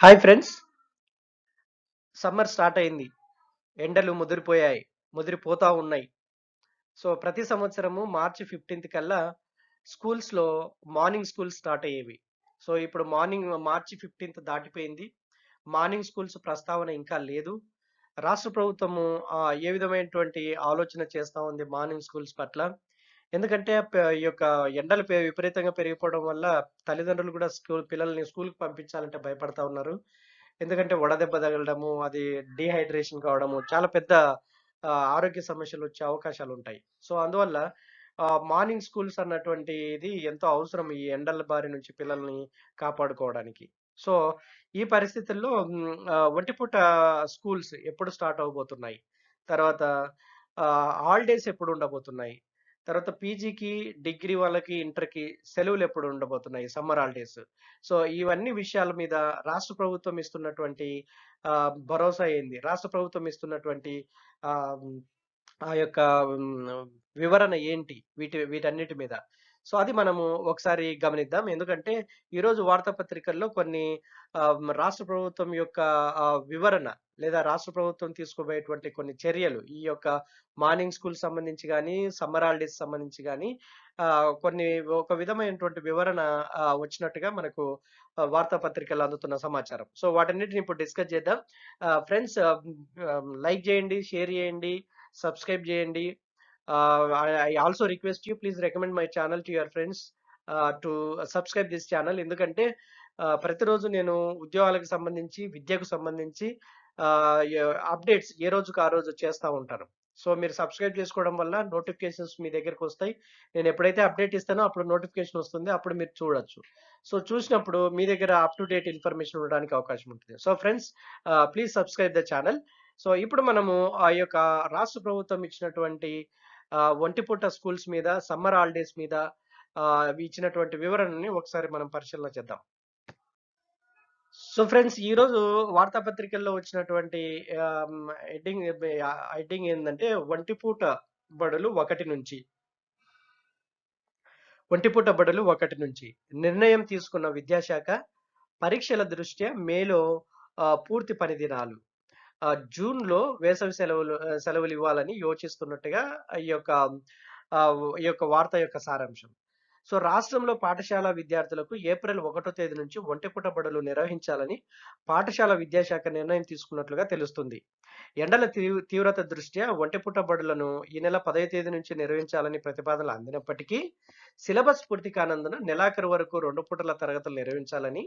Hi friends. Summer start అయింది. ఎండలు ముదిరిపోయాయి. ముదిరిపోతా ఉన్నాయి. సో, ప్రతి సంవత్సరము మార్చి 15థ్ కల్లా స్కూల్స్‌లో మార్నింగ్ స్కూల్స్ స్టార్ట్ అయ్యేవి. సో, ఇప్పుడు మార్చి 15థ్ దాటిపోయింది. మార్నింగ్ స్కూల్స్ ప్రస్తావన ఇంకా లేదు. రాష్ట్ర ప్రభుత్వము ఏ విధమైనటువంటి ఆలోచన చేస్తా ఉంది మార్నింగ్ స్కూల్స్ పట్ల. ఎందుకంటే ఈ యొక్క ఎండలు విపరీతంగా పెరిగిపోవడం వల్ల తల్లిదండ్రులు కూడా పిల్లల్ని స్కూల్‌కి పంపించాలంటే భయపడతా ఉన్నారు. ఎందుకంటే వడదెబ్బ తగలడము, అది డీహైడ్రేషన్ కావడము, చాలా పెద్ద ఆరోగ్య సమస్యలొచ్చే అవకాశాలుంటాయి. సో, అందువల్ల మార్నింగ్ స్కూల్స్ అన్నటువంటిది ఎంతో అవసరం ఈ ఎండల బారి నుంచి పిల్లల్ని కాపాడుకోవడానికి. సో, ఈ పరిస్థితుల్లో ఒంటిపూట స్కూల్స్ ఎప్పుడు స్టార్ట్ అవ్వబోతున్నాయి? తర్వాత హాలిడేస్ ఎప్పుడు ఉండబోతున్నాయి? తర్వాత పీజీకి, డిగ్రీ వాళ్ళకి, ఇంటర్‌కి సెలవులెప్పుడు ఉండబోతున్నాయి? Summer holidays. సో, ఇవన్నీ విషయాల మీద రాష్ట్ర ప్రభుత్వం ఇస్తున్నటువంటి భరోసా ఏంది? రాష్ట్ర ప్రభుత్వం ఇస్తున్నటువంటి ఆహ్, హ్మ్, ఆ యొక్క వివరణ ఏంటి? వీటన్నిటి మీద. సో, అది మనము ఒకసారి గమనిద్దాం. ఎందుకంటే, ఈరోజు వార్తాపత్రికల్లో కొన్ని రాష్ట్ర ప్రభుత్వం యొక్క వివరణ లేదా రాష్ట్ర ప్రభుత్వం తీసుకోబోయేటువంటి కొన్ని చర్యలు ఈ యొక్క మార్నింగ్ స్కూల్ సంబంధించి గాని, సమ్మర్ హాలిడేస్ సంబంధించి గాని కొన్ని ఒక విధమైనటువంటి వివరణ వచ్చినట్టుగా మనకు వార్తాపత్రికల్లో అందుతున్న సమాచారం. సో, వాటన్నిటిని ఇప్పుడు డిస్కస్ చేద్దాం. ఫ్రెండ్స్ లైక్ చేయండి, షేర్ చేయండి, సబ్స్క్రైబ్ చేయండి. I also request you please recommend my channel to your friends to subscribe this channel. ఎందుకంటే ప్రతిరోజు నేను ఉద్యోగాలకు సంబంధించి, విద్యకు సంబంధించి అప్డేట్స్ ఏ రోజుకి ఆ రోజు చేస్తా ఉంటాను. సో, మీరు సబ్స్క్రైబ్ చేసుకోవడం వల్ల నోటిఫికేషన్స్ మీ దగ్గరకొస్తాయి. నేను ఎప్పుడైతే అప్డేట్ ఇస్తానో అప్పుడు నోటిఫికేషన్ వస్తుంది. అప్పుడు మీరు చూడొచ్చు. సో, చూసినప్పుడు మీ దగ్గర అప్ టు డేట్ ఇన్ఫర్మేషన్ ఉండడానికి అవకాశం ఉంటుంది. So, friends please subscribe the channel. So, ఇప్పుడు మనము ఆ యొక్క రాష్ట్ర ప్రభుత్వం ఇచ్చినటువంటి ఒంటిపూట స్కూల్స్ మీద, సమ్మర్ హాలిడేస్ మీద అవి ఇచ్చినటువంటి వివరణని ఒకసారి మనం పరిశీలన చేద్దాం. సో ఫ్రెండ్స్, ఈరోజు వార్తాపత్రికల్లో వచ్చినటువంటి హెడ్డింగ్ హెడ్డింగ్ ఏందంటే ఒంటిపూట బడులు 1 నుంచి నిర్ణయం తీసుకున్న విద్యాశాఖ పరీక్షల దృష్ట్యా మేలో పూర్తి పని దినాలు. జూన్‌లో వేసవి సెలవులివ్వాలని యోచిస్తున్నట్టుగా ఈ యొక్క వార్త యొక్క సారాంశం. సో, రాష్ట్రంలో పాఠశాల విద్యార్థులకు ఏప్రిల్ 1 తేదీ నుంచి ఒంటిపూట బడులు నిర్వహించాలని పాఠశాల విద్యాశాఖ నిర్ణయం తీసుకున్నట్లుగా తెలుస్తుంది. ఎండల తీవ్రత దృష్ట్యా ఒంటిపూట బడులను ఈ నెల 10వ తేదీ నుంచి నిర్వహించాలని ప్రతిపాదనలు అందినప్పటికీ, సిలబస్ పూర్తి కానందున నెలాఖరు వరకు 2 పూటల తరగతులు నిర్వహించాలని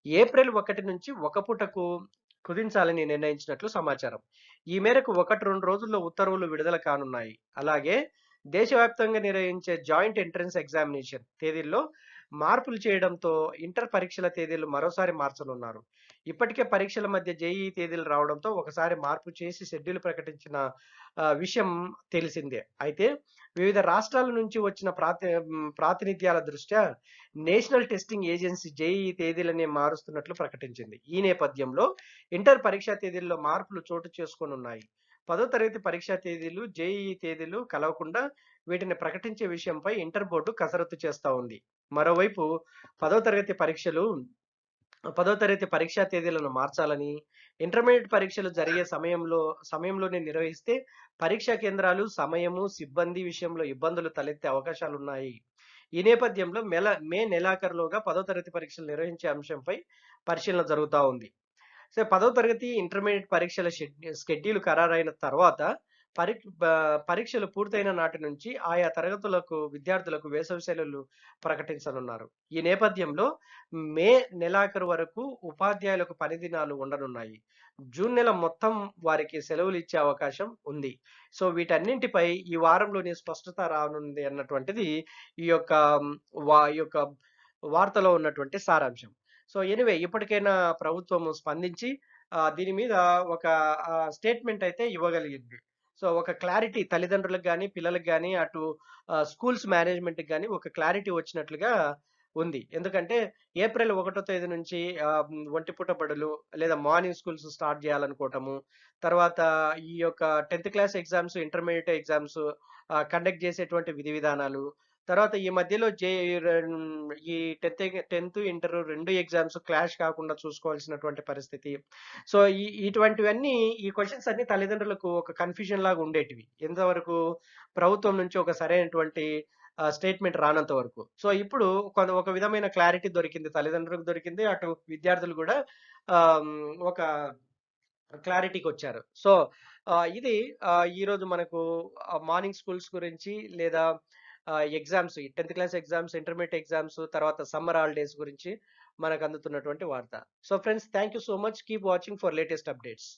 ఏప్రిల్ 1 నుంచి ఒక పూటకు కుదించాలని నిర్ణయించినట్లు సమాచారం. ఈ మేరకు 1, 2 రోజుల్లో ఉత్తర్వులు విడుదల కానున్నాయి. అలాగే దేశవ్యాప్తంగా నిర్వహించే జాయింట్ ఎంట్రన్స్ ఎగ్జామినేషన్ తేదీల్లో మార్పులు చేయడంతో ఇంటర్ పరీక్షల తేదీలు మరోసారి మార్చనున్నారు. ఇప్పటికే పరీక్షల మధ్య జేఈఈ తేదీలు రావడంతో ఒకసారి మార్పు చేసి షెడ్యూల్ ప్రకటించిన విషయం తెలిసిందే. అయితే వివిధ రాష్ట్రాల నుంచి వచ్చిన ప్రాతినిధ్యాల దృష్ట్యా నేషనల్ టెస్టింగ్ ఏజెన్సీ జేఈఈ తేదీలని మారుస్తున్నట్లు ప్రకటించింది. ఈ నేపథ్యంలో ఇంటర్ పరీక్షా తేదీల్లో మార్పులు చోటు చేసుకోనున్నాయి. 10వ తరగతి పరీక్షా తేదీలు, జేఈఈ తేదీలు కలవకుండా వీటిని ప్రకటించే విషయంపై ఇంటర్ బోర్డు కసరత్తు చేస్తా ఉంది. మరోవైపు 10వ తరగతి పరీక్షలు 10వ తరగతి పరీక్షా తేదీలను మార్చాలని, ఇంటర్మీడియేట్ పరీక్షలు జరిగే సమయంలోనే నిర్వహిస్తే పరీక్షా కేంద్రాలు, సమయము, సిబ్బంది విషయంలో ఇబ్బందులు తలెత్తే అవకాశాలున్నాయి. ఈ నేపథ్యంలో మే నెలాఖరులోగా 10వ తరగతి పరీక్షలు నిర్వహించే అంశంపై పరిశీలన జరుగుతా ఉంది. సో, 10వ తరగతి ఇంటర్మీడియేట్ పరీక్షల షెడ్యూల్ ఖరారైన తర్వాత పరీక్షలు పూర్తయిన నాటి నుంచి ఆయా తరగతులకు విద్యార్థులకు వేసవి సెలవులు ప్రకటించనున్నారు. ఈ నేపథ్యంలో మే నెలాఖరు వరకు ఉపాధ్యాయులకు పని దినాలు ఉండనున్నాయి. జూన్ నెల మొత్తం వారికి సెలవులు ఇచ్చే అవకాశం ఉంది. సో, వీటన్నింటిపై ఈ వారంలోనే స్పష్టత రానుంది అన్నటువంటిది ఈ యొక్క ఈ యొక్క వార్తలో ఉన్నటువంటి సారాంశం. సో, ఎనీవే ఇప్పటికైనా ప్రభుత్వము స్పందించి దీని మీద ఒక స్టేట్‌మెంట్ అయితే ఇవ్వగలిగింది. సో, ఒక క్లారిటీ తల్లిదండ్రులకు గాని, పిల్లలకి గాని, అటు స్కూల్స్ మేనేజ్‌మెంట్‌కి గాని ఒక క్లారిటీ వచ్చినట్లుగా ఉంది. ఎందుకంటే ఏప్రిల్ 1 తేదీ నుంచి ఒంటిపూట బడులు లేదా మార్నింగ్ స్కూల్స్ స్టార్ట్ చేయాలనుకోవటము. తర్వాత ఈ యొక్క 10థ్ class exams, intermediate exams conduct చేసేటువంటి విధి విధానాలు. తర్వాత ఈ మధ్యలో ఈ 10థ్ ఇంటర్ 2 ఎగ్జామ్స్ క్లాష్ కాకుండా చూసుకోవాల్సినటువంటి పరిస్థితి. సో, ఇటువంటివన్నీ ఈ క్వెషన్స్ అన్నీ తల్లిదండ్రులకు ఒక కన్‌ఫ్యూజన్ లాగా ఉండేటివి. ఎంతవరకు ప్రభుత్వం నుంచి ఒక సరైనటువంటి స్టేట్‌మెంట్ రానంత వరకు. సో, ఇప్పుడు ఒక విధమైన క్లారిటీ దొరికింది. తల్లిదండ్రులకు దొరికింది. అటు విద్యార్థులు గూడా ఒక క్లారిటీకొచ్చారు. సో, ఇది ఈరోజు మనకు మార్నింగ్ స్కూల్స్ గురించి లేదా ఎగ్జామ్స్ 10థ్ క్లాస్ ఎగ్జామ్స్, ఇంటర్మీడియేట్ ఎగ్జామ్స్, తర్వాత సమ్మర్ హాలిడేస్ గురించి మనకు అందుతున్నటువంటి వార్త. So friends, thank you so much. Keep watching for latest updates.